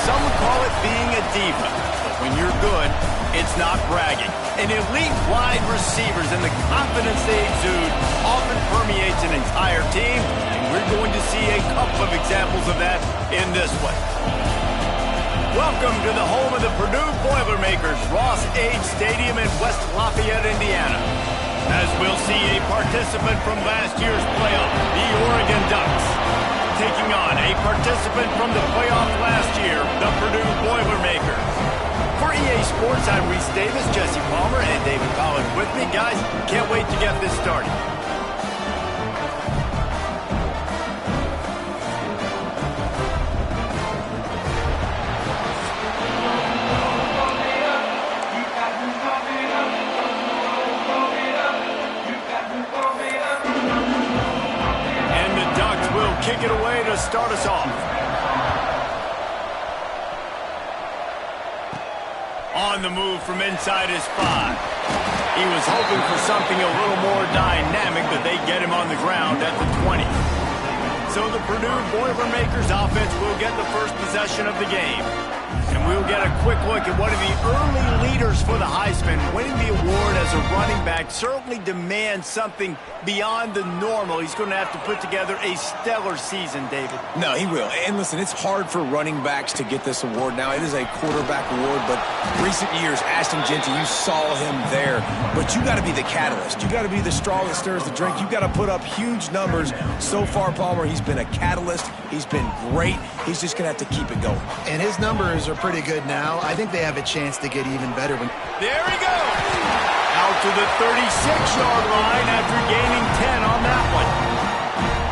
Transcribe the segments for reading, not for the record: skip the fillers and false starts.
some would call it being a diva. But when you're good, it's not bragging. An elite wide receivers and the confidence they exude often permeates an entire team, and we're going to see a couple of examples of that in this one. Welcome to the home of the Purdue Boilermakers, Ross Age Stadium in West Lafayette, Indiana. As we'll see a participant from last year's playoff, the Oregon Ducks, taking on a participant from the playoff last year, the Purdue Boilermakers. For EA Sports, I'm Reese Davis, Jesse Palmer, and David Collins with me. Guys, can't wait to get this started. Kick it away to start us off. On the move from inside his 5. He was hoping for something a little more dynamic, but they get him on the ground at the 20. So the Purdue Boilermakers offense will get the first possession of the game. And we'll get a quick look at one of the early leaders for the Heisman. Winning the award as a running back certainly demands something beyond the normal. He's going to have to put together a stellar season, David. No, he will. And listen, it's hard for running backs to get this award now. It is a quarterback award, but recent years, Ashton Jeanty, you saw him there. But you got to be the catalyst. You got to be the straw that stirs the drink. You got to put up huge numbers. So far, Palmer, he's been a catalyst. He's been great. He's just going to have to keep it going. And his numbers are pretty good now. I think they have a chance to get even better. There he goes! Out to the 36-yard line after gaining 10 on that one.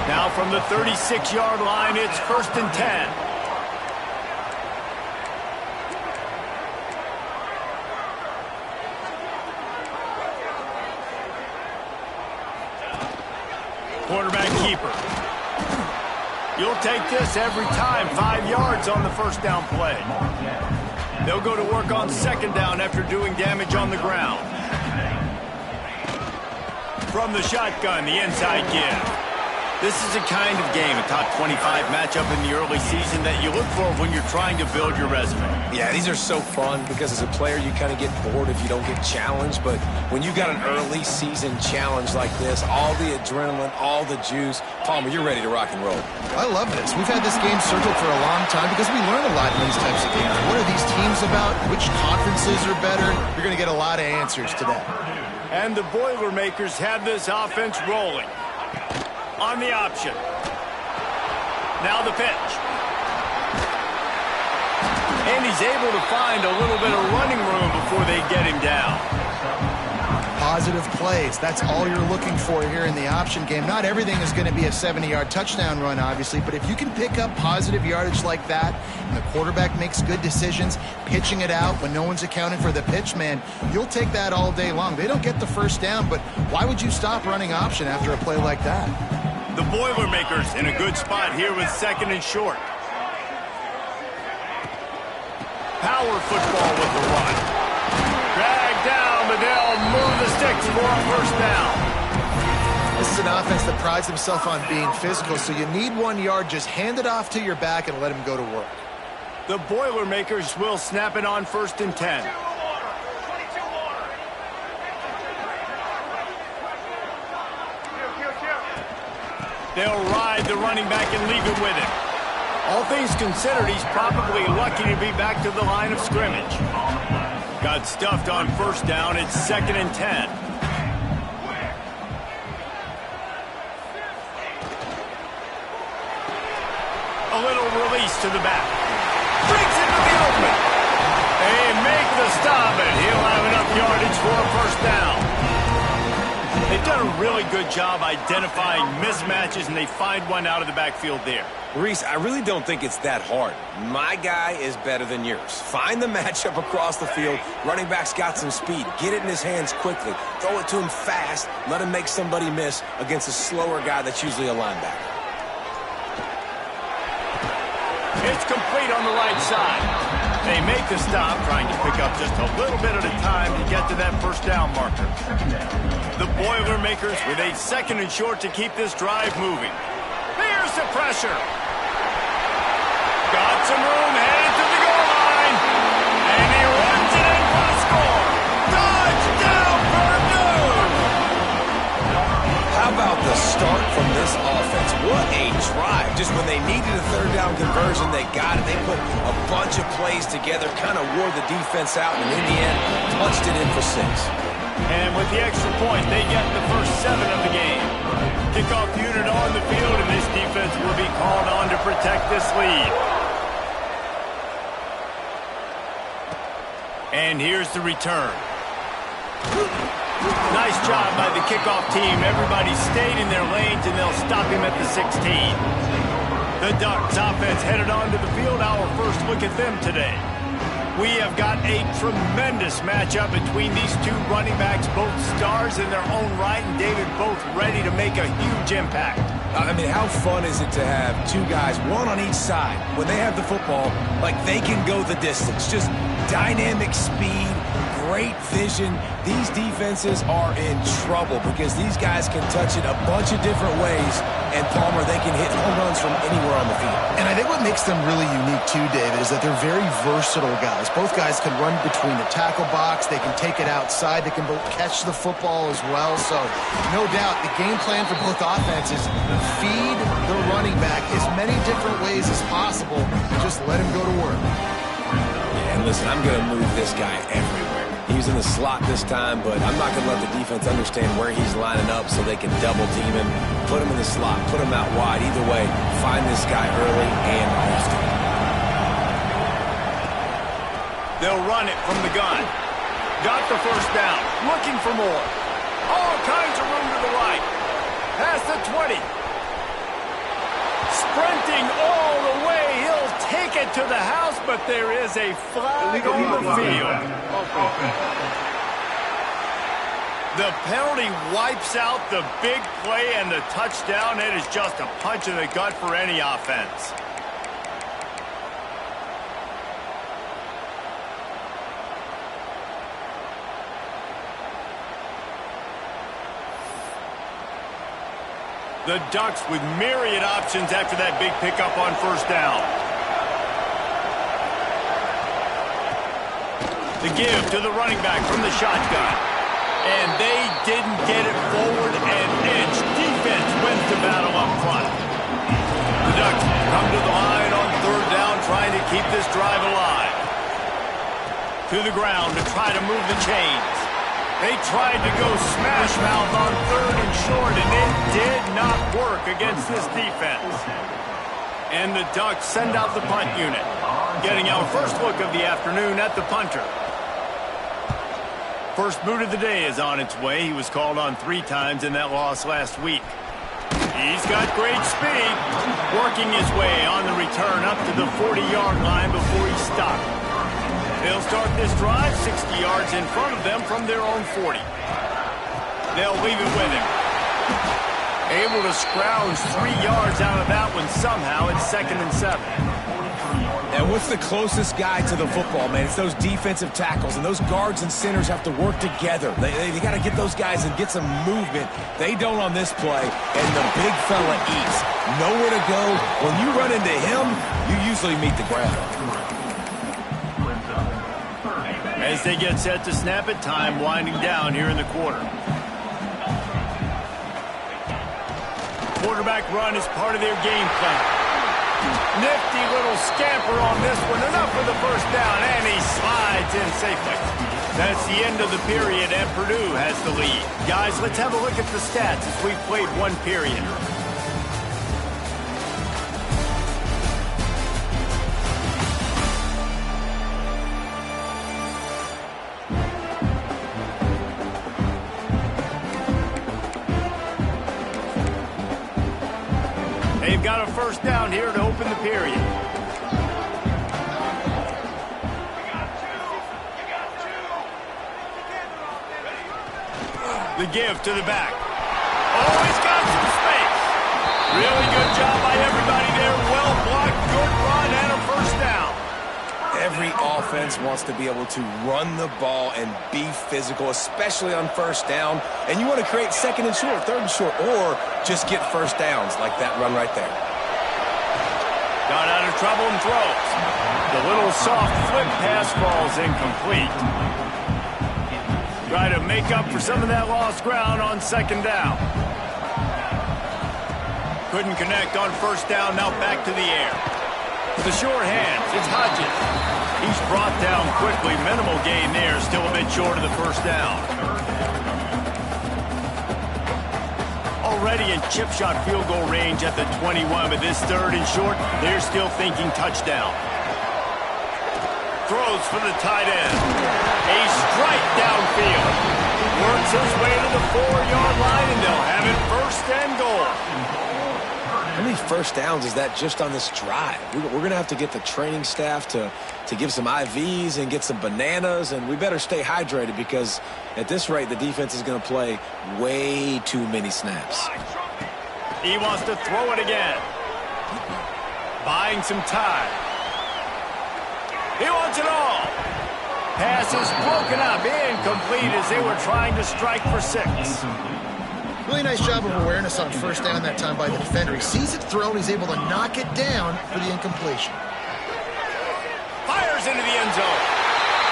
Now from the 36-yard line, it's 1st and 10. Quarterback keeper. You'll take this every time. 5 yards on the first down play. They'll go to work on 2nd down after doing damage on the ground. From the shotgun, the inside give. This is a kind of game, a top 25 matchup in the early season that you look for when you're trying to build your resume. Yeah, these are so fun because as a player, you kind of get bored if you don't get challenged. But when you got an early season challenge like this, all the adrenaline, all the juice, Palmer, you're ready to rock and roll. I love this. We've had this game circled for a long time because we learn a lot in these types of games. What are these teams about? Which conferences are better? You're going to get a lot of answers today. And the Boilermakers have this offense rolling. On the option. Now the pitch. And he's able to find a little bit of running room before they get him down. Positive plays. That's all you're looking for here in the option game. Not everything is going to be a 70-yard touchdown run, obviously, but if you can pick up positive yardage like that, and the quarterback makes good decisions, pitching it out when no one's accounting for the pitch, man, you'll take that all day long. They don't get the first down, but why would you stop running option after a play like that? The Boilermakers in a good spot here with 2nd and short. Power football with the run. Dragged down, but they'll move the sticks for a 1st down. This is an offense that prides himself on being physical, so you need 1 yard. Just hand it off to your back and let him go to work. The Boilermakers will snap it on 1st and 10. They'll ride the running back and leave it with him. All things considered, he's probably lucky to be back to the line of scrimmage. Got stuffed on 1st down. It's 2nd and 10. A little release to the back. Brings it to the open. They make the stop, and he'll have enough yardage for a 1st down. They've done a really good job identifying mismatches, and they find one out of the backfield there. Reese, I really don't think it's that hard. My guy is better than yours. Find the matchup across the field. Running back's got some speed. Get it in his hands quickly. Throw it to him fast. Let him make somebody miss against a slower guy that's usually a linebacker. It's complete on the right side. They make the stop, trying to pick up just a little bit at a time to get to that 1st down marker. The Boilermakers with a 2nd and short to keep this drive moving. Here's the pressure. Got some room, headed to the together, kind of wore the defense out, and in the end, punched it in for 6. And with the extra point, they get the first 7 of the game. Kickoff unit on the field, and this defense will be called on to protect this lead. And here's the return. Nice job by the kickoff team. Everybody stayed in their lanes, and they'll stop him at the 16. The Ducks offense headed onto the field. Our first look at them today. We have got a tremendous matchup between these two running backs, both stars in their own right, and David, both ready to make a huge impact. I mean, how fun is it to have two guys, one on each side, when they have the football, like they can go the distance. Just dynamic speed, great vision. These defenses are in trouble because these guys can touch it a bunch of different ways, and Palmer, they can hit home runs from anywhere on the field. And I think what makes them really unique too, David, is that they're very versatile guys. Both guys can run between the tackle box. They can take it outside. They can both catch the football as well. So no doubt the game plan for both offenses, feed the running back as many different ways as possible. Just let him go to work. Yeah, and listen, I'm going to move this guy everywhere. He was in the slot this time, but I'm not going to let the defense understand where he's lining up so they can double team him, put him in the slot, put him out wide. Either way, find this guy early and often. They'll run it from the gun. Got the first down. Looking for more. All kinds of room to the right. Past the 20. Sprinting all the way. He'll take it to the house, but there is a flag on the field. The penalty wipes out the big play and the touchdown. It is just a punch in the gut for any offense. The Ducks with myriad options after that big pickup on first down. The give to the running back from the shotgun. And they didn't get it forward an inch. Defense wins the battle up front. The Ducks come to the line on third down, trying to keep this drive alive. To the ground to try to move the chains. They tried to go smash mouth on third and short, and it did not work against this defense. And the Ducks send out the punt unit, getting our first look of the afternoon at the punter. First boot of the day is on its way. He was called on 3 times in that loss last week. He's got great speed, working his way on the return up to the 40-yard line before he stopped. They'll start this drive 60 yards in front of them from their own 40. They'll leave it with him. Able to scrounge 3 yards out of that one somehow. It's 2nd and 7. And what's the closest guy to the football, man? It's those defensive tackles, and those guards and centers have to work together. They got to get those guys and get some movement. They don't on this play, and the big fella eats. Nowhere to go. When you run into him, you usually meet the ground. As they get set to snap it, time winding down here in the quarter. Quarterback run is part of their game plan. Nifty little scamper on this one. Enough for the first down, and he slides in safely. That's the end of the period, and Purdue has the lead. Guys, let's have a look at the stats as we've played one period. They've got a first down here to open the period. The give to the back. Oh, he's got some space. Really good job by everybody there. Well blocked, good run, and a first down. Every offense wants to be able to run the ball and be physical, especially on first down. And you want to create 2nd and short, 3rd and short, or just get first downs like that run right there. Got out of trouble and throws. The little soft flip pass falls incomplete. Try to make up for some of that lost ground on 2nd down. Couldn't connect on first down, now back to the air. The short hands, it's Hodges. He's brought down quickly. Minimal gain there. Still a bit short of the first down. Already in chip shot field goal range at the 21, but this third and short, they're still thinking touchdown. Throws for the tight end. A strike downfield. Works his way to the 4-yard line, and they'll have it first and goal. How many first downs is that just on this drive? We're going to have to get the training staff to give some IVs and get some bananas, and we better stay hydrated because at this rate, the defense is going to play way too many snaps. He wants to throw it again. Buying some time. He wants it all. Pass is broken up, incomplete as they were trying to strike for 6. Really nice job of awareness on first down that time by the defender. He sees it thrown, he's able to knock it down for the incompletion. Fires into the end zone.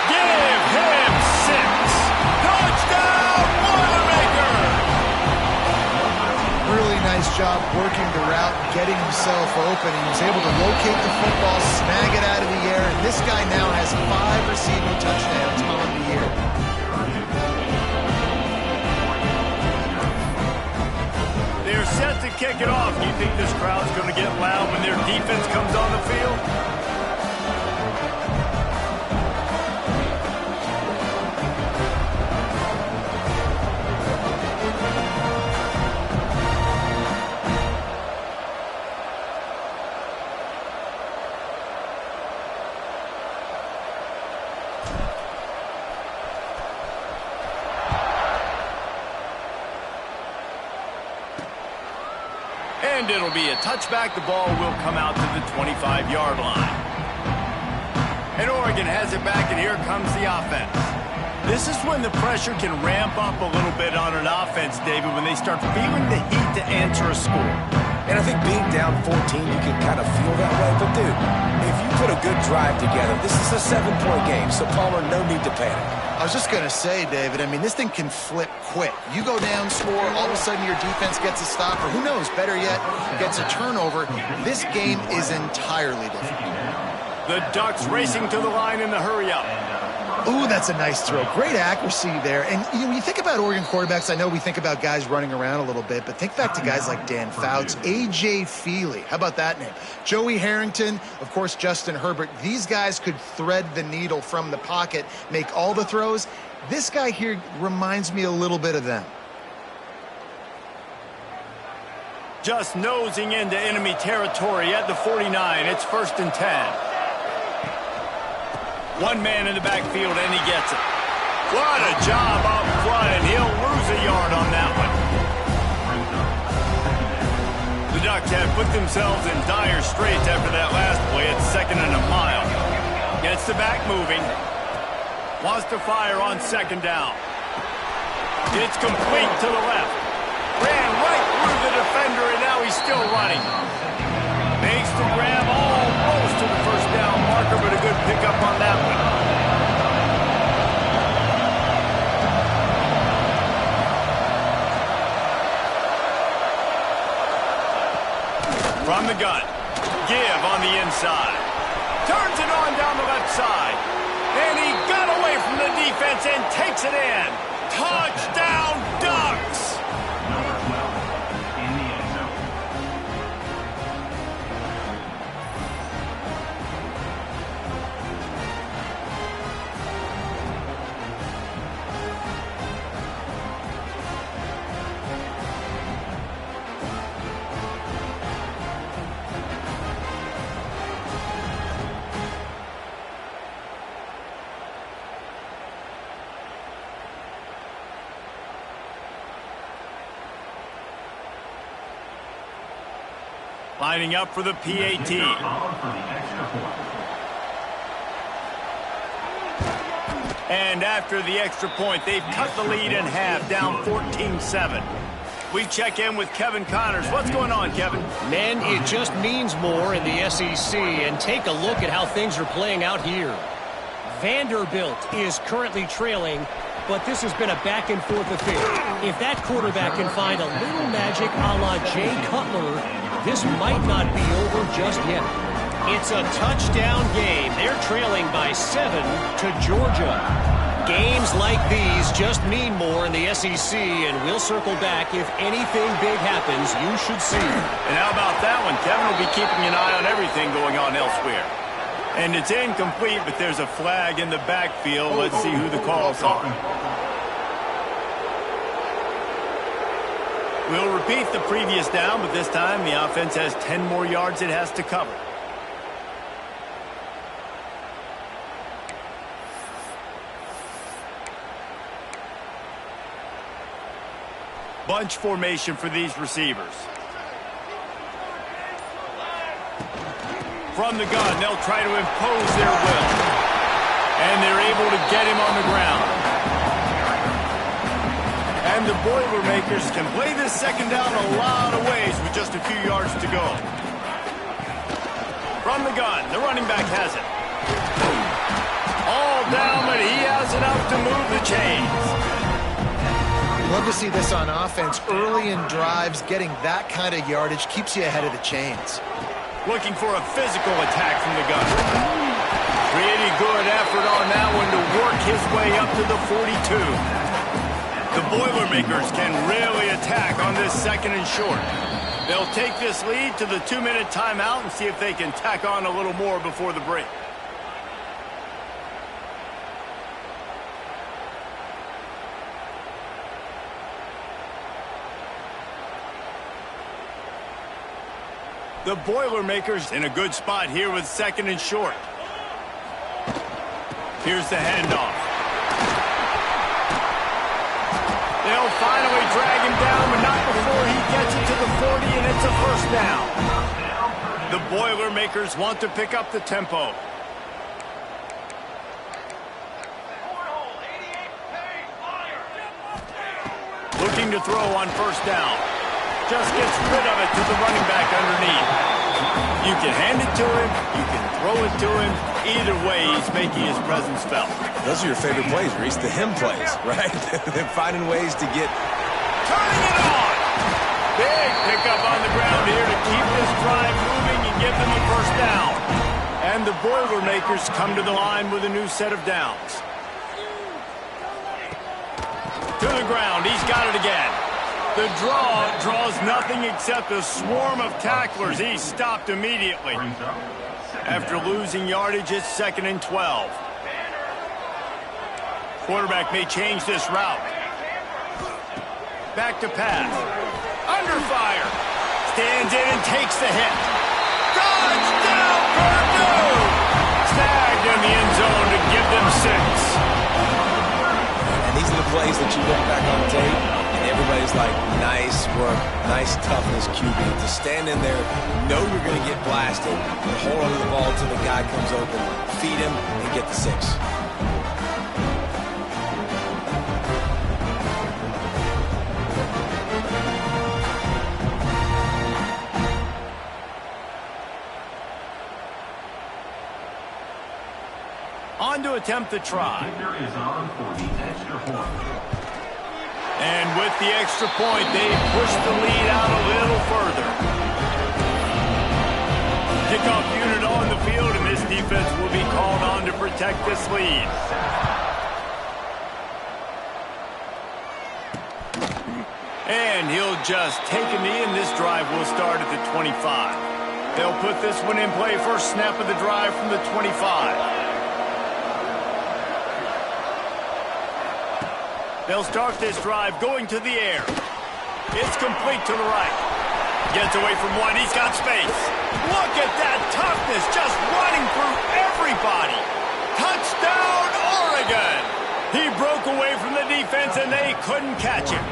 Give him 6. Touchdown, Boilermaker! Really nice job working the route, getting himself open. He was able to locate the football, snag it out of the air, and this guy now has 5 receiving touchdowns on the year. They're set to kick it off. Do you think this crowd's going to get loud when their defense comes on the field? And it'll be a touchback. The ball will come out to the 25-yard line. And Oregon has it back, and here comes the offense. This is when the pressure can ramp up a little bit on an offense, David, when they start feeling the heat to answer a score. And I think being down 14, you can kind of feel that way. But, dude, if you put a good drive together, this is a 7-point game, so, Palmer, no need to panic. I was just going to say, David, I mean, this thing can flip quick. You go down, score, all of a sudden your defense gets a stop, or who knows, better yet, gets a turnover. This game is entirely different. The Ducks racing to the line in the hurry-up. Ooh, that's a nice throw. Great accuracy there. And when you think about Oregon quarterbacks, I know we think about guys running around a little bit, but think back to guys like Dan Fouts, A.J. Feely. How about that name? Joey Harrington, of course, Justin Herbert. These guys could thread the needle from the pocket, make all the throws. This guy here reminds me a little bit of them. Just nosing into enemy territory at the 49. It's 1st and 10. One man in the backfield, and he gets it. What a job up front, and he'll lose a yard on that one. The Ducks have put themselves in dire straits after that last play. It's 2nd and a mile. Gets the back moving. Wants to fire on 2nd down. It's complete to the left. Ran right through the defender, and now he's still running. Makes the grab almost to the first down marker, but a good pickup on that one. From the gun, give on the inside. Turns it on down the left side. And he got away from the defense and takes it in. Touchdown, Ducks! Lining up for the PAT. And after the extra point, they've cut the lead in half, down 14-7. We check in with Kevin Connors. What's going on, Kevin? Man, it just means more in the SEC. And take a look at how things are playing out here. Vanderbilt is currently trailing, but this has been a back-and-forth affair. If that quarterback can find a little magic a la Jay Cutler, this might not be over just yet. It's a touchdown game. They're trailing by 7 to Georgia. Games like these just mean more in the SEC, and we'll circle back if anything big happens. You should see. And how about that one? Kevin will be keeping an eye on everything going on elsewhere. And it's incomplete, but there's a flag in the backfield. Let's see who the calls are. We'll repeat the previous down, but this time the offense has 10 more yards it has to cover. Bunch formation for these receivers. From the gun, they'll try to impose their will. And they're able to get him on the ground. And the Boilermakers can play this second down a lot of ways with just a few yards to go. From the gun, the running back has it. All down, but he has enough to move the chains. Love to see this on offense. Early in drives, getting that kind of yardage keeps you ahead of the chains. Looking for a physical attack from the gun. Pretty good effort on that one to work his way up to the 42. The Boilermakers can really attack on this second and short. They'll take this lead to the 2-minute timeout and see if they can tack on a little more before the break. The Boilermakers in a good spot here with second and short. Here's the handoff. They'll finally drag him down, but not before he gets it to the 40, and it's a first down. The Boilermakers want to pick up the tempo. Looking to throw on first down. Just gets rid of it to the running back underneath. You can hand it to him, you can throw it to him. Either way, he's making his presence felt. Those are your favorite plays, Reese, the him plays, right? They're finding ways to get... Turning it on! Big pickup on the ground here to keep this drive moving and give them a first down. And the Boilermakers come to the line with a new set of downs. To the ground, he's got it again. The draw draws nothing except a swarm of tacklers. He's stopped immediately. After losing yardage, it's 2nd and 12. Quarterback may change this route. Back to pass. Under fire. Stands in and takes the hit. Touchdown, Purdue! Snagged in the end zone to give them 6. And these are the plays that you look back on tape, and everybody's like, nice work, nice toughness, QB. To stand in there, know you're going to get blasted, and hold on to the ball until the guy comes open, feed him, and get the 6. On to attempt the try. And with the extra point, they push the lead out a little further. Kickoff unit on the field, and this defense will be called on to protect this lead. And he'll just take a knee, and this drive will start at the 25. They'll put this one in play first snap of the drive from the 25. They'll start this drive going to the air. It's complete to the right. Gets away from one. He's got space. Look at that toughness, just running through everybody. Touchdown, Oregon. He broke away from the defense, and they couldn't catch him.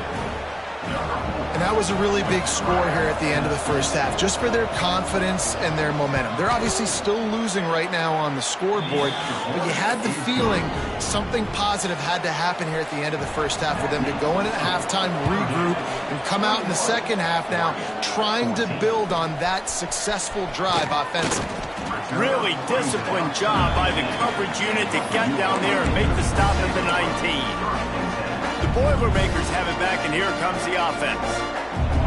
And that was a really big score here at the end of the first half, just for their confidence and their momentum. They're obviously still losing right now on the scoreboard, but you had the feeling something positive had to happen here at the end of the first half for them to go in at halftime, regroup, and come out in the second half now trying to build on that successful drive offensively. Really disciplined job by the coverage unit to get down there and make the stop at the 19. The Boilermakers have it back, and here comes the offense.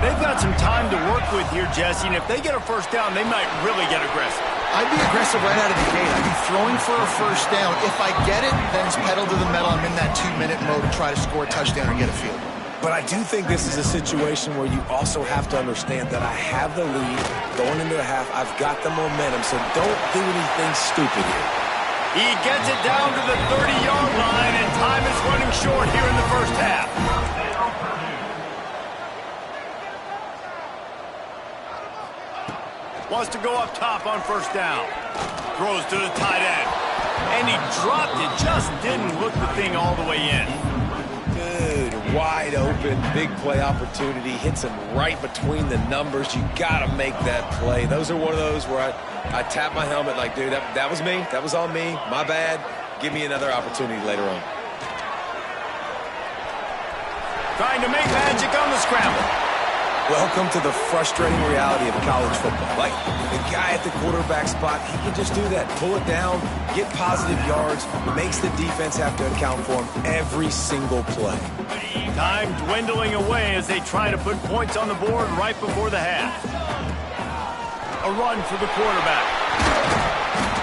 They've got some time to work with here, Jesse, and if they get a first down, they might really get aggressive. I'd be aggressive right out of the gate. I'd be throwing for a first down. If I get it, then it's pedal to the metal. I'm in that 2-minute mode to try to score a touchdown or get a field goal. But I do think this is a situation where you also have to understand that I have the lead going into the half. I've got the momentum, so don't do anything stupid here. He gets it down to the 30-yard line, and time is running short here in the first half. Wants to go up top on first down. Throws to the tight end. And he dropped it. Just didn't look the thing all the way in. Good, wide open, big play opportunity. Hits him right between the numbers. You got to make that play. Those are one of those where I tap my helmet like, dude, that was me. That was on me. My bad. Give me another opportunity later on. Trying to make magic on the scramble. Welcome to the frustrating reality of college football. Like, the guy at the quarterback spot, he can just do that. Pull it down, get positive yards, makes the defense have to account for him every single play. Time dwindling away as they try to put points on the board right before the half. A run for the quarterback.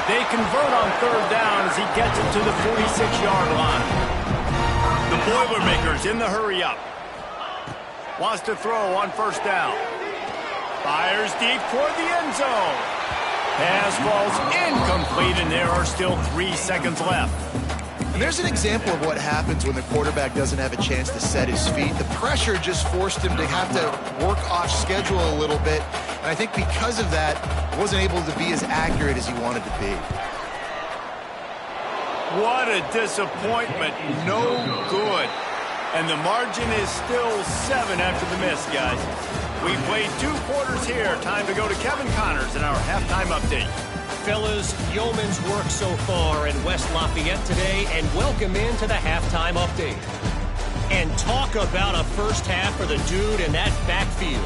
They convert on third down as he gets it to the 46-yard line. The Boilermakers in the hurry-up. Wants to throw on first down. Fires deep toward the end zone. Pass falls incomplete, and there are still 3 seconds left. And there's an example of what happens when the quarterback doesn't have a chance to set his feet. The pressure just forced him to have to work off schedule a little bit. And I think because of that, he wasn't able to be as accurate as he wanted to be. What a disappointment. No good. And the margin is still 7 after the miss, guys. We played 2 quarters here. Time to go to Kevin Connors in our halftime update. Fellas, yeoman's work so far in West Lafayette today, and welcome into the halftime update. And talk about a first half for the dude in that backfield.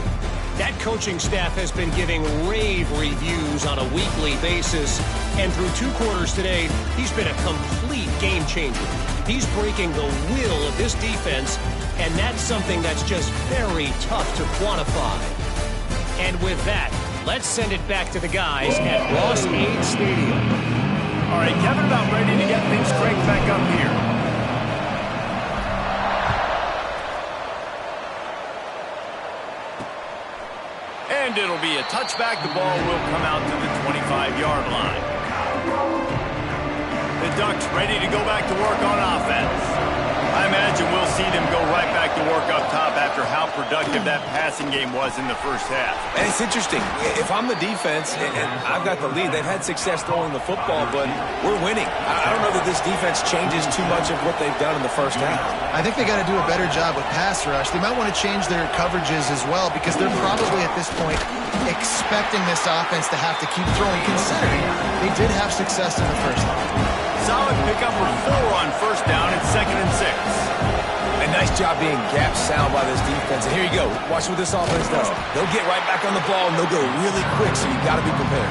That coaching staff has been giving rave reviews on a weekly basis, and through 2 quarters today, he's been a complete game changer. He's breaking the will of this defense, and that's something that's just very tough to quantify. And with that, let's send it back to the guys at Ross-Ade Stadium. All right, Kevin, about ready to get things cranked back up here. And it'll be a touchback. The ball will come out to the 25-yard line. The Ducks ready to go back to work on offense. I imagine we'll see them go right back to work up top after how productive that passing game was in the first half. And it's interesting. If I'm the defense and I've got the lead, they've had success throwing the football, but we're winning. I don't know that this defense changes too much of what they've done in the first half. I think they got to do a better job with pass rush. They might want to change their coverages as well because they're probably at this point expecting this offense to have to keep throwing, considering they did have success in the first half. Solid pickup for 4 on first down and 2nd and 6. A nice job being gap sound by this defense. And here you go. Watch what this offense does. They'll get right back on the ball, and they'll go really quick, so you got to be prepared.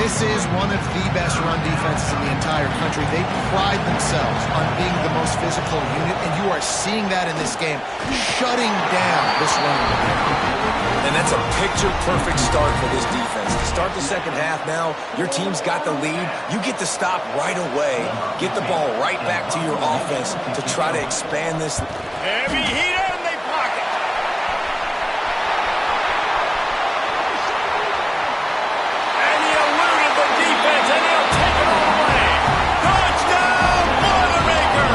This is one of the best run defenses in the entire country. They pride themselves on being the most physical unit, and you are seeing that in this game, shutting down this running game. And that's a picture-perfect start for this defense. To start the second half now, your team's got the lead. You get to stop right away, get the ball right back to your offense to try to expand this. Heavy heater, and they block it. And he eluded the defense, and he'll take it all away. Touchdown, Boilermaker!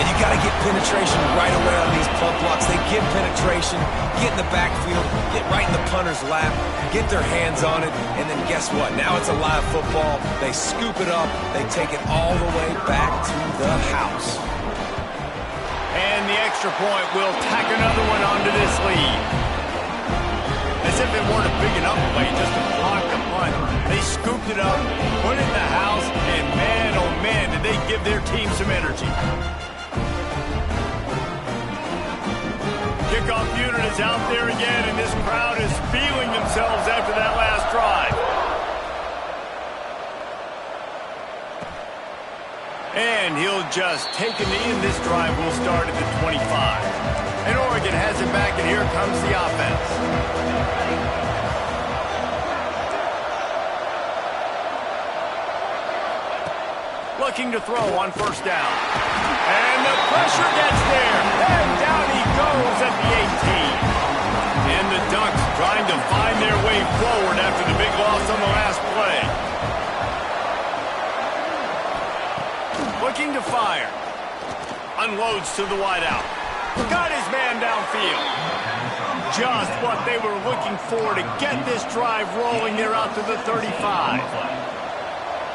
And you got to get penetration right away on these punt blocks. They get penetration, get in the backfield, get right in the punter's lap, get their hands on it, and then guess what? Now it's a live football. They scoop it up. They take it all the way back to the house. And the extra point will tack another one onto this lead. As if it weren't a big enough play just to block the punt. They scooped it up, put it in the house, and man, oh man, did they give their team some energy. Kickoff unit is out there again, and this crowd is feeling themselves after that last drive. And he'll just take a knee, and this drive will start at the 25. And Oregon has it back, and here comes the offense. looking to throw on first down. And the pressure gets there. And down he goes at the 18. And the Ducks trying to find their way forward after the big loss on the last play. Looking to fire. Unloads to the wideout. Got his man downfield. Just what they were looking for to get this drive rolling there out to the 35.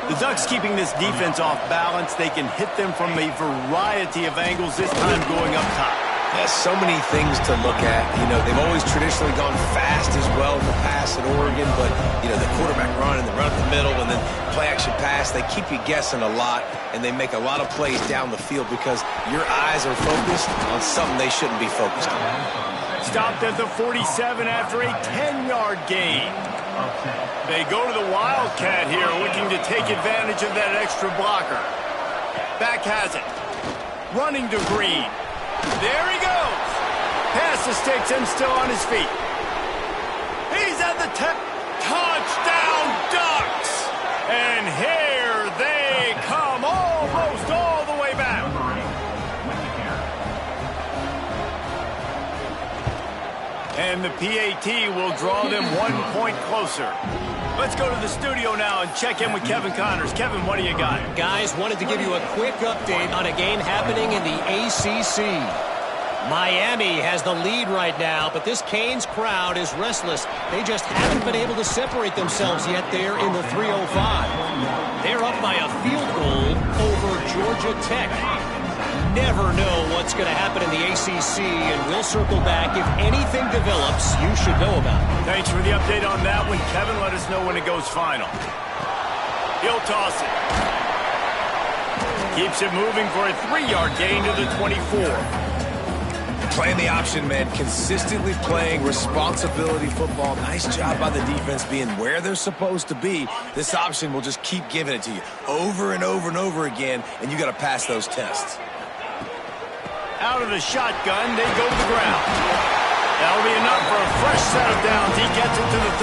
The Ducks keeping this defense off balance. They can hit them from a variety of angles, this time going up top. Yeah, so many things to look at. You know, they've always traditionally gone fast as well in the past at Oregon, but, you know, the quarterback run and the run up the middle and then play-action pass, they keep you guessing a lot, and they make a lot of plays down the field because your eyes are focused on something they shouldn't be focused on. Stopped at the 47 after a 10-yard gain. They go to the Wildcat here, looking to take advantage of that extra blocker. Back has it. Running to Green. There he goes. Pass the sticks and still on his feet. He's at the 10. Touchdown, Ducks! And here they come almost all the way back. And the PAT will draw them 1 point closer. Let's go to the studio now and check in with Kevin Connors. Kevin, what do you got? Guys, wanted to give you a quick update on a game happening in the ACC. Miami has the lead right now, but this Canes crowd is restless. They just haven't been able to separate themselves yet there in the 305. They're up by a field goal over Georgia Tech. Never know what's going to happen in the ACC, and we'll circle back if anything develops you should know about. Thanks for the update on that one. Kevin, let us know when it goes final. He'll toss it. Keeps it moving for a 3-yard gain to the 24. Playing the option, man. Consistently playing responsibility football. Nice job by the defense being where they're supposed to be. This option will just keep giving it to you over and over and over again, and you got to pass those tests. Out of the shotgun, they go to the ground. That'll be enough for a fresh set of downs. He gets it to the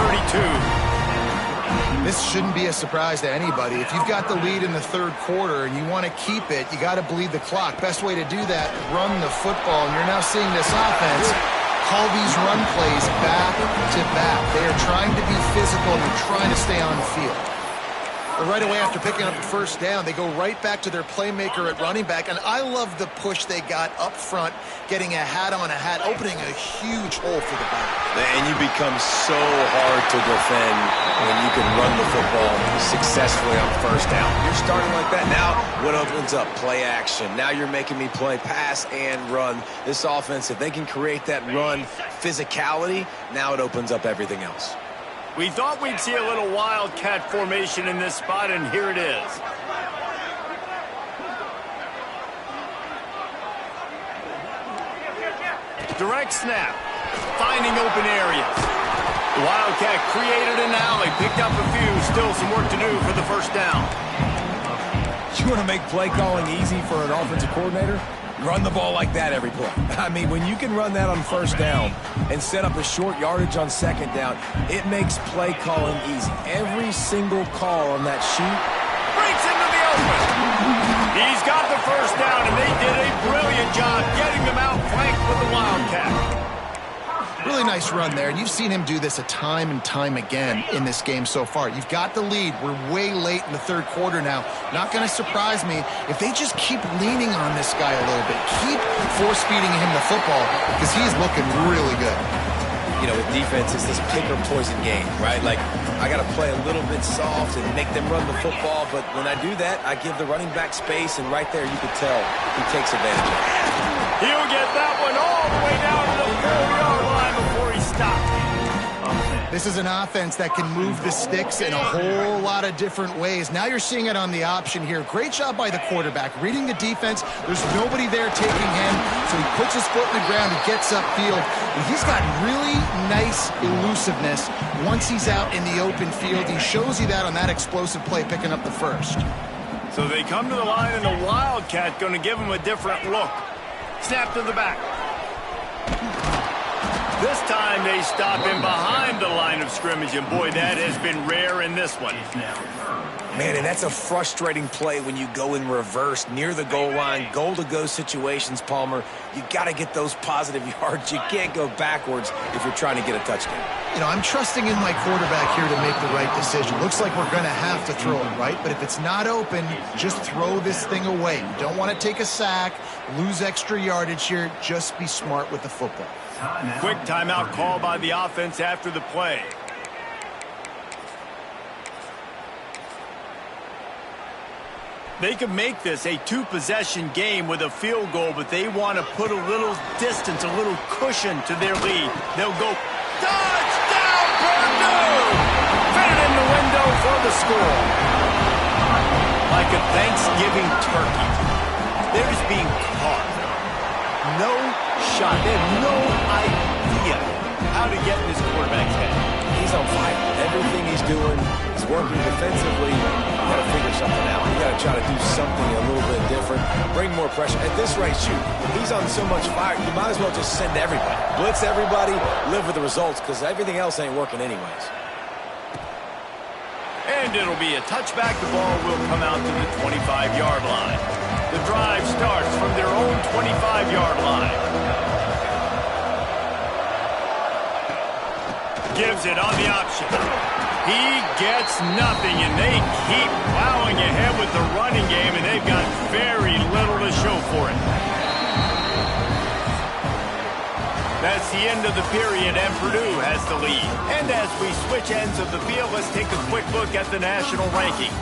32. This shouldn't be a surprise to anybody. If you've got the lead in the third quarter and you want to keep it, you got to bleed the clock. Best way to do that, run the football. And you're now seeing this offense call these run plays back to back. They are trying to be physical and they're trying to stay on the field. But right away after picking up the first down, they go right back to their playmaker at running back. And I love the push they got up front, getting a hat on a hat, opening a huge hole for the back. And you become so hard to defend when you can run the football successfully on first down. You're starting like that. Now what opens up? Play action. Now you're making me play pass and run. This offense, if they can create that run physicality, now it opens up everything else. We thought we'd see a little Wildcat formation in this spot, and here it is. Direct snap, finding open areas. The Wildcat created an alley, picked up a few, still some work to do for the first down. You want to make play calling easy for an offensive coordinator? Run the ball like that every play. I mean, when you can run that on first down and set up a short yardage on second down, it makes play calling easy. Every single call on that sheet breaks into the open. He's got the first down, and they did a brilliant job getting them out flanked with the Wildcat. Really nice run there, and you've seen him do this a time and time again in this game so far. You've got the lead. We're way late in the third quarter now. Not going to surprise me if they just keep leaning on this guy a little bit. Keep force-feeding him the football because he's looking really good. You know, with defense, it's this pick or poison game, right? Like, I got to play a little bit soft and make them run the football, but when I do that, I give the running back space, and right there you can tell he takes advantage of it. He'll get that one all the way down to the 4-yard line before he stops. This is an offense that can move the sticks in a whole lot of different ways. Now you're seeing it on the option here. Great job by the quarterback. Reading the defense, there's nobody there taking him, so he puts his foot in the ground, he gets upfield. And he's got really nice elusiveness once he's out in the open field. He shows you that on that explosive play, picking up the first. So they come to the line, and the Wildcat going to give him a different look. Snap to the back. This time they stop him behind the line of scrimmage, and boy, that has been rare in this one. Man, and that's a frustrating play when you go in reverse near the goal line, goal-to-go situations, Palmer. You got to get those positive yards. You can't go backwards if you're trying to get a touchdown. You know, I'm trusting in my quarterback here to make the right decision. Looks like we're going to have to throw it, right? But if it's not open, just throw this thing away. You don't want to take a sack, lose extra yardage here. Just be smart with the football. Quick timeout call by the offense after the play. They could make this a two-possession game with a field goal, but they want to put a little distance, a little cushion to their lead. They'll go, touchdown, Purdue! Fit it in the window for the score. Like a Thanksgiving turkey. They're just being caught. No shot. They have no idea how to get in this quarterback's head. He's on fire. Everything he's doing is working defensively. You got to figure something out. You got to try to do something a little bit different. Bring more pressure. At this rate, shoot, he's on so much fire, you might as well just send everybody. Blitz everybody, live with the results, because everything else ain't working anyways. And it'll be a touchback. The ball will come out to the 25-yard line. The drive starts from their own 25-yard line. Gives it on the option. He gets nothing, and they keep plowing ahead with the running game, and they've got very little to show for it. That's the end of the period, and Purdue has the lead. And as we switch ends of the field, let's take a quick look at the national rankings.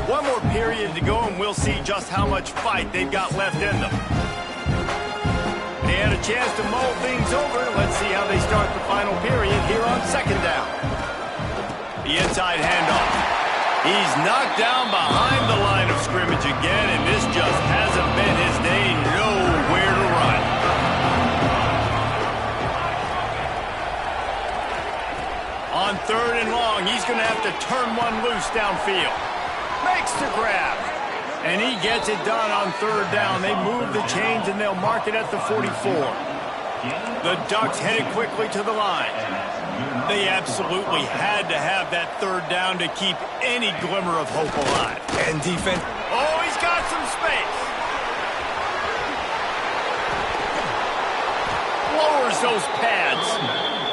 One more period to go, and we'll see just how much fight they've got left in them. They had a chance to mull things over. Let's see how they start the final period here on second down. The inside handoff. He's knocked down behind the line of scrimmage again, and this just hasn't been his day. Nowhere to run. On third and long, he's going to have to turn one loose downfield. Makes the grab. And he gets it done on third down. They move the chains, and they'll mark it at the 44. The Ducks headed quickly to the line. They absolutely had to have that third down to keep any glimmer of hope alive. And defense. Oh, he's got some space. Lowers those pads.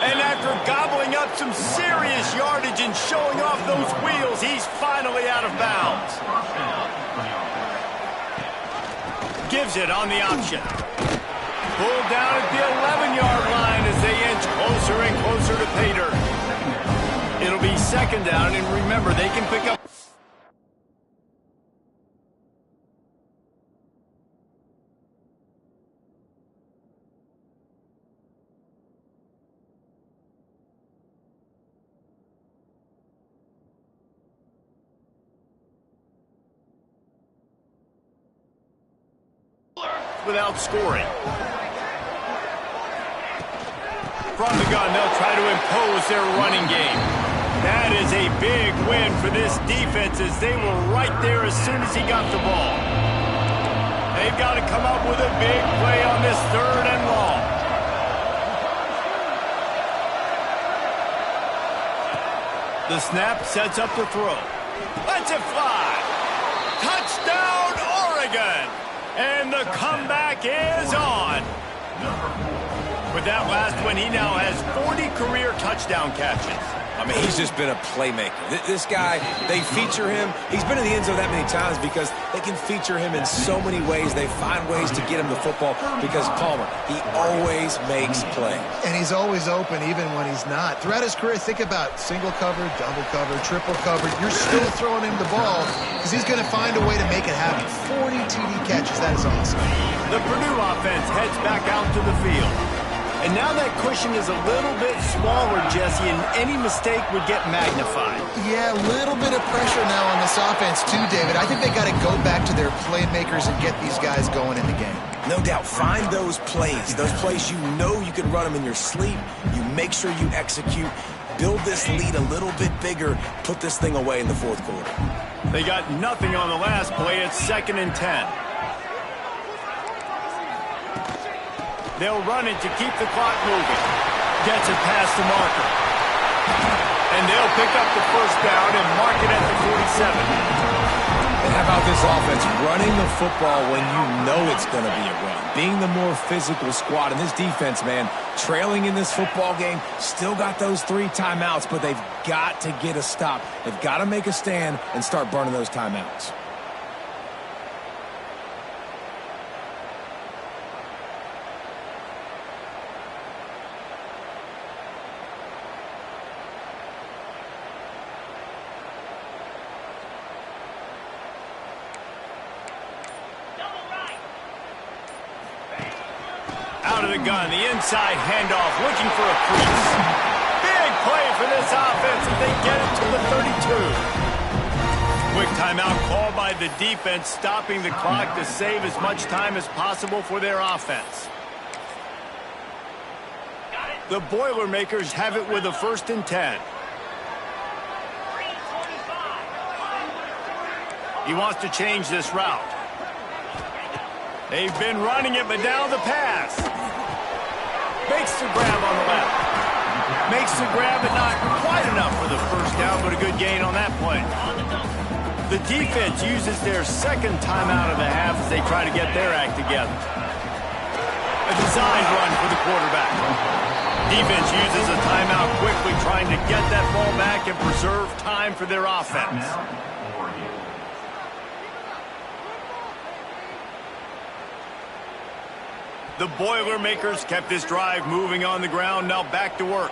And after gobbling up some serious yardage and showing off those wheels, he's finally out of bounds. Gives it on the option. Pulled down at the 11-yard line as they inch closer and closer to pay dirt. It'll be second down, and remember, they can pick up. Without scoring. From the gun, they'll try to impose their running game. That is a big win for this defense, as they were right there as soon as he got the ball. They've got to come up with a big play on this third and long. The snap sets up the throw. Lets it fly. Touchdown, Oregon! And the comeback is on. With that last one, he now has 40 career touchdown catches. I mean, he's just been a playmaker. This guy, they feature him. He's been in the end zone that many times because they can feature him in so many ways. They find ways to get him the football because Palmer, he always makes plays. And he's always open even when he's not. Throughout his career, think about single cover, double cover, triple cover. You're still throwing him the ball because he's going to find a way to make it happen. 40 TD catches. That is awesome. The Purdue offense heads back out to the field. And now that cushion is a little bit smaller, Jesse, and any mistake would get magnified. Yeah, a little bit of pressure now on this offense too, David. I think they got to go back to their playmakers and get these guys going in the game. No doubt. Find those plays you know you can run them in your sleep. You make sure you execute. Build this lead a little bit bigger. Put this thing away in the fourth quarter. They got nothing on the last play. It's 2nd and 10. They'll run it to keep the clock moving. Gets it past the marker. And they'll pick up the first down and mark it at the 47. And how about this offense running the football when you know it's going to be a run? Being the more physical squad. And this defense, man, trailing in this football game, still got those 3 timeouts, but they've got to get a stop. They've got to make a stand and start burning those timeouts. Out of the gun, the inside handoff, looking for a crease. Big play for this offense as they get it to the 32. Quick timeout called by the defense, stopping the clock to save as much time as possible for their offense. The Boilermakers have it with a 1st and 10. He wants to change this route. They've been running it, but now the pass. Makes the grab on the left. Makes the grab, but not quite enough for the first down, but a good gain on that play. The defense uses their 2nd timeout of the half as they try to get their act together. A design run for the quarterback. Defense uses a timeout quickly, trying to get that ball back and preserve time for their offense. The Boilermakers kept this drive moving on the ground, now back to work.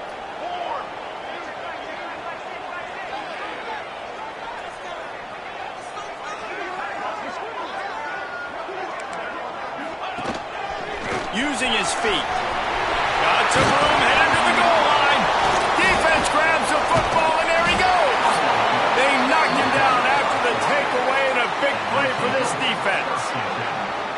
Using his feet. Got some room, headed to the goal line. Defense grabs the football, and there he goes. They knocked him down after the takeaway, and a big play for this defense.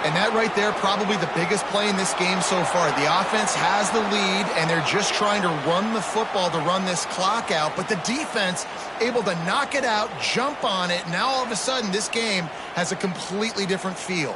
And that right there, probably the biggest play in this game so far. The offense has the lead, and they're just trying to run the football to run this clock out. But the defense able to knock it out, jump on it. Now all of a sudden, this game has a completely different feel.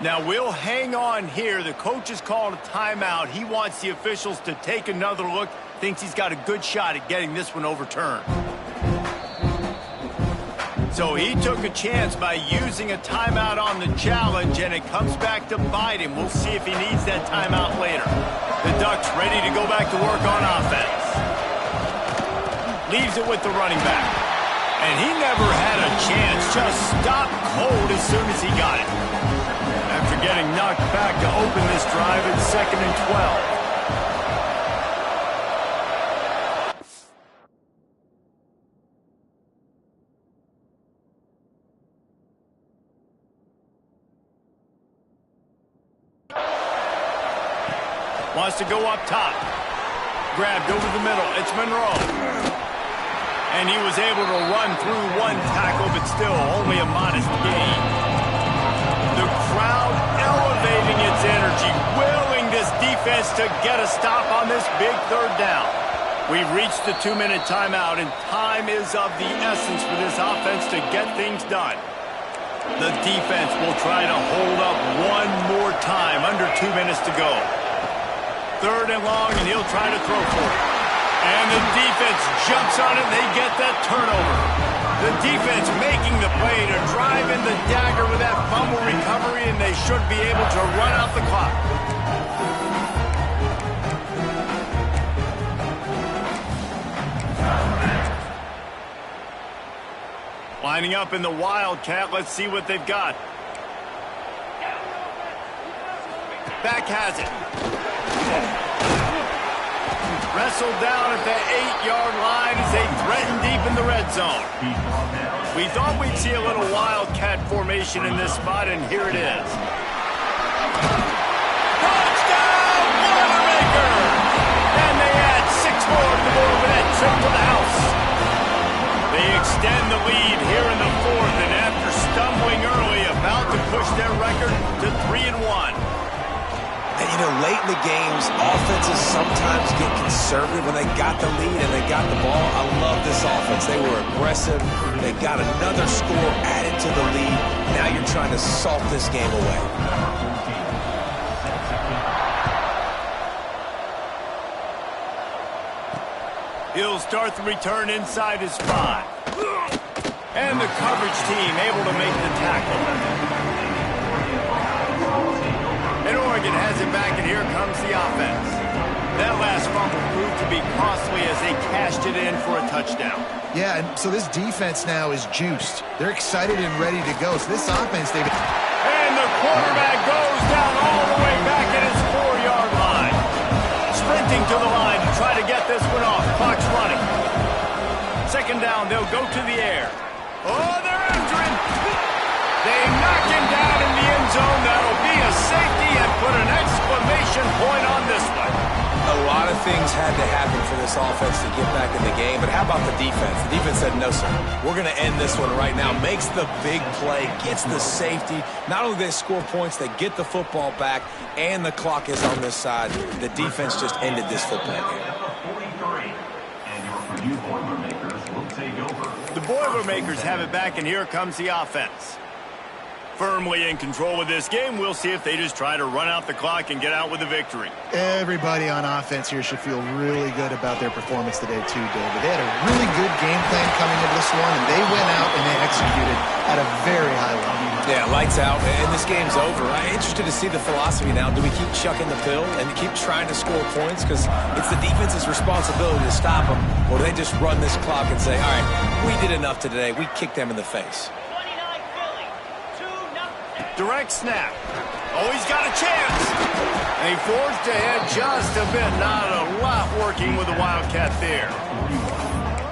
Now we'll hang on here. The coach has called a timeout. He wants the officials to take another look. Thinks he's got a good shot at getting this one overturned. So he took a chance by using a timeout on the challenge, and it comes back to bite him. We'll see if he needs that timeout later. The Ducks ready to go back to work on offense. Leaves it with the running back. And he never had a chance. Just stopped cold as soon as he got it. After getting knocked back to open this drive, it's 2nd and 12. Wants to go up top. Grabbed over the middle. It's Monroe. And he was able to run through one tackle, but still only a modest gain. The crowd elevating its energy, willing this defense to get a stop on this big 3rd down. We've reached the 2-minute timeout, and time is of the essence for this offense to get things done. The defense will try to hold up one more time, under 2 minutes to go. 3rd and long, and he'll try to throw for it. And the defense jumps on it, and they get that turnover. The defense making the play to drive in the dagger with that fumble recovery, and they should be able to run out the clock. Lining up in the Wildcat. Let's see what they've got. Back has it. Wrestled down at the 8-yard line as they threaten deep in the red zone. We thought we'd see a little Wildcat formation in this spot, and here it is. Touchdown, Boilermaker! And they add 6 more to go over that trip to the house. They extend the lead here in the 4th, and after stumbling early, about to push their record to 3-1. And, you know, late in the games, offenses sometimes get conservative when they got the lead and they got the ball. I love this offense. They were aggressive. They got another score added to the lead. Now you're trying to salt this game away. He'll start the return inside his 5. And the coverage team able to make the tackle. And Oregon has it back, and here comes the offense. That last fumble proved to be costly as they cashed it in for a touchdown. Yeah, and so this defense now is juiced. They're excited and ready to go. So this offense, they've... And the quarterback goes down all the way back at his 4-yard line. Sprinting to the line to try to get this one off. Clock's running. Second down, they'll go to the air. Oh, they're after him. They knock him down in the end zone. That'll be a safety and put an exclamation point on this one. A lot of things had to happen for this offense to get back in the game, but how about the defense? The defense said, no, sir, we're going to end this one right now. Makes the big play, gets the safety. Not only do they score points, they get the football back, and the clock is on this side. The defense just ended this football game. The Boilermakers have it back, and here comes the offense. Firmly in control of this game. We'll see if they just try to run out the clock and get out with a victory. Everybody on offense here should feel really good about their performance today too, David. They had a really good game plan coming into this one, and they went out and they executed at a very high level. Yeah, lights out, and this game's over. I'm interested to see the philosophy now. Do we keep chucking the pill and keep trying to score points? Because it's the defense's responsibility to stop them, or do they just run this clock and say, all right, we did enough today. We kicked them in the face. Direct snap. Oh, he's got a chance. And he forged ahead just a bit. Not a lot working with the Wildcat there.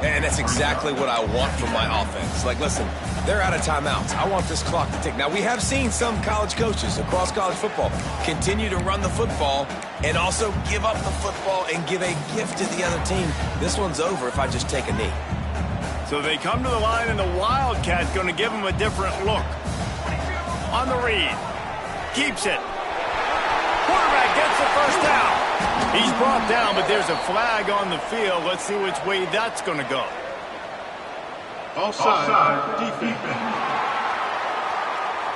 And that's exactly what I want from my offense. Like, listen, they're out of timeouts. I want this clock to tick. Now, we have seen some college coaches across college football continue to run the football and also give up the football and give a gift to the other team. This one's over if I just take a knee. So they come to the line, and the Wildcat's going to give them a different look. On the read. Keeps it. Quarterback gets the first down. He's brought down, but there's a flag on the field. Let's see which way that's going to go. Offside defense.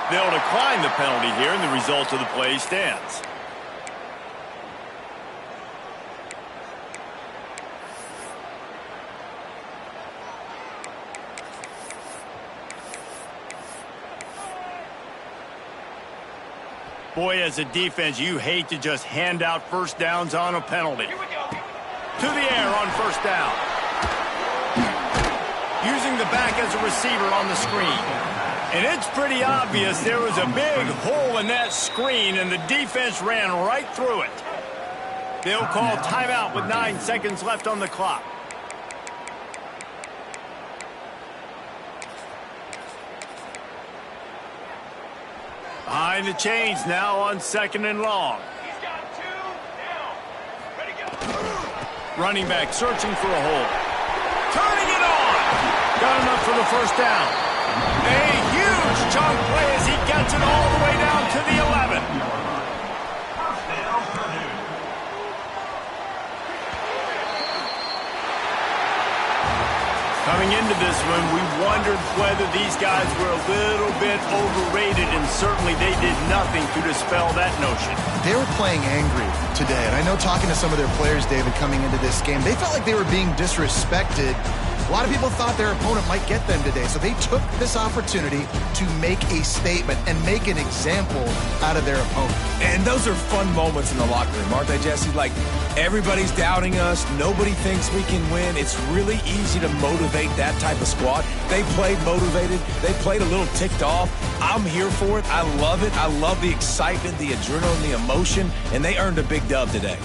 They'll decline the penalty here, and the result of the play stands. Boy, as a defense, you hate to just hand out first downs on a penalty. To the air on first down. Using the back as a receiver on the screen. And it's pretty obvious there was a big hole in that screen, and the defense ran right through it. They'll call timeout with 9 seconds left on the clock. Behind the chains now on 2nd and long. He's got 2 now. Ready to go. Running back searching for a hole. Turning it on. Got enough for the first down. A huge chunk play as he gets it all the way down to the 11. Coming into this one, we wondered whether these guys were a little bit overrated, and certainly they did nothing to dispel that notion. They were playing angry today, and I know talking to some of their players, David, coming into this game, they felt like they were being disrespected A lot of people thought their opponent might get them today, so they took this opportunity to make a statement and make an example out of their opponent. And those are fun moments in the locker room, aren't they, Jesse? Like, everybody's doubting us. Nobody thinks we can win. It's really easy to motivate that type of squad. They played motivated. They played a little ticked off. I'm here for it. I love it. I love the excitement, the adrenaline, the emotion, and they earned a big dub today.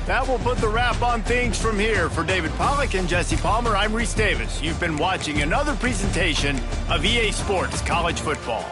That will put the wrap on things from here. For David Pollack and Jesse Palmer, I'm Reese Davis. You've been watching another presentation of EA Sports College Football.